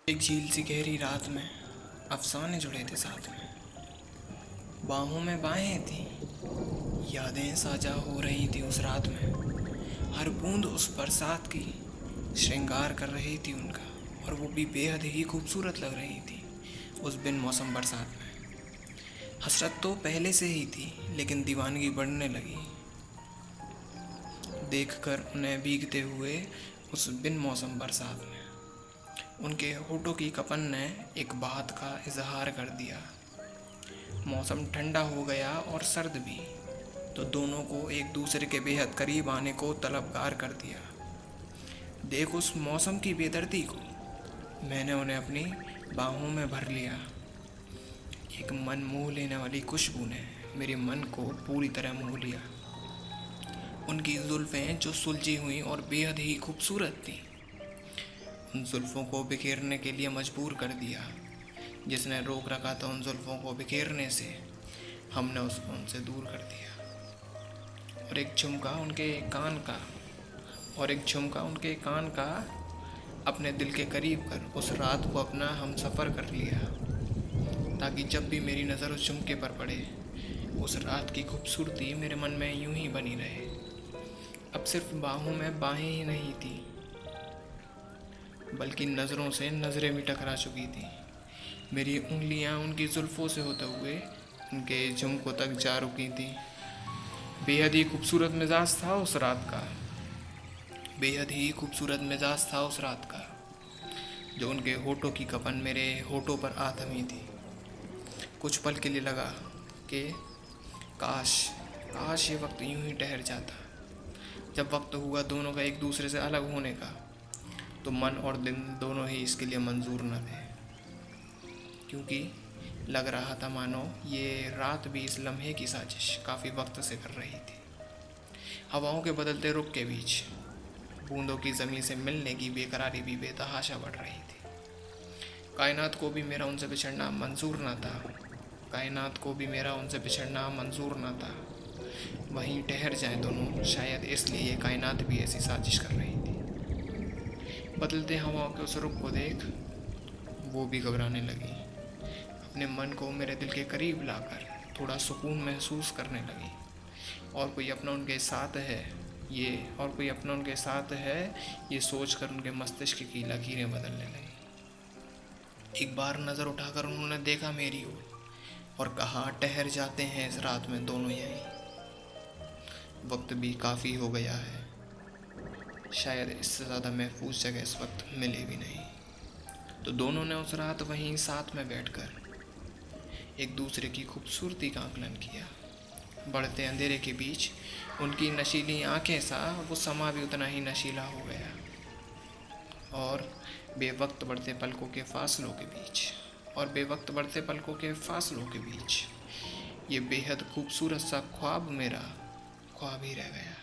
एक झील सी गहरी रात में अफसाने जुड़े थे साथ में। बाहों में बाहें थी, यादें साझा हो रही थी उस रात में। हर बूंद उस बरसात की श्रृंगार कर रही थी उनका, और वो भी बेहद ही खूबसूरत लग रही थी उस बिन मौसम बरसात में। हसरत तो पहले से ही थी, लेकिन दीवानगी बढ़ने लगी देखकर उन्हें भीगते हुए उस बिन मौसम बरसात में। उनके होठों की कपन ने एक बात का इजहार कर दिया। मौसम ठंडा हो गया और सर्द भी, तो दोनों को एक दूसरे के बेहद करीब आने को तलबगार कर दिया। देख उस मौसम की बेदर्दी को, मैंने उन्हें अपनी बाहों में भर लिया। एक मन मोह लेने वाली खुशबू ने मेरे मन को पूरी तरह मोह लिया। उनकी जुल्फ़ें जो सुलझी हुई और बेहद ही खूबसूरत थीं, उन जुल्फ़ों को बिखेरने के लिए मजबूर कर दिया। जिसने रोक रखा था उन जुल्फ़ों को बिखेरने से, हमने उसको उनसे दूर कर दिया। और एक झुमका उनके कान का अपने दिल के करीब कर उस रात को अपना हम सफ़र कर लिया, ताकि जब भी मेरी नज़र उस झुमके पर पड़े, उस रात की खूबसूरती मेरे मन में यूं ही बनी रहे। अब सिर्फ बाहों में बाहें ही नहीं थी, बल्कि नज़रों से नज़रें भी टकरा चुकी थी। मेरी उंगलियां उनकी जुल्फ़ों से होते हुए उनके झुमकों तक जा रुकी थी। बेहद ही खूबसूरत मिजाज था उस रात का, जो उनके होठों की कपन मेरे होठों पर आ थमी थी। कुछ पल के लिए लगा कि काश ये वक्त यूं ही ठहर जाता। जब वक्त हुआ दोनों का एक दूसरे से अलग होने का, तो मन और दिन दोनों ही इसके लिए मंजूर न थे, क्योंकि लग रहा था मानो ये रात भी इस लम्हे की साजिश काफ़ी वक्त से कर रही थी। हवाओं के बदलते रुख के बीच बूंदों की ज़मीन से मिलने की बेकरारी भी बेतहाशा बढ़ रही थी। कायनात को भी मेरा उनसे बिछड़ना मंजूर ना था। वहीं ठहर जाएं दोनों, शायद इसलिए ये कायनात भी ऐसी साजिश कर रही थी। बदलते हवाओं के उस रुख को देख वो भी घबराने लगी। अपने मन को मेरे दिल के करीब लाकर थोड़ा सुकून महसूस करने लगी। और कोई अपना उनके साथ है ये सोचकर उनके मस्तिष्क की लकीरें बदलने लगी। एक बार नज़र उठाकर उन्होंने देखा मेरी ओर और कहा, ठहर जाते हैं इस रात में दोनों यहीं। वक्त भी काफ़ी हो गया है, शायद इससे ज़्यादा महफूज जगह इस वक्त मिले भी नहीं। तो दोनों ने उस रात वहीं साथ में बैठकर एक दूसरे की खूबसूरती का आकलन किया। बढ़ते अंधेरे के बीच उनकी नशीली आंखें सा वो समा भी उतना ही नशीला हो गया। और बेवक्त बढ़ते पलकों के फासलों के बीच ये बेहद खूबसूरत सा ख्वाब मेरा ख्वाब ही रह गया।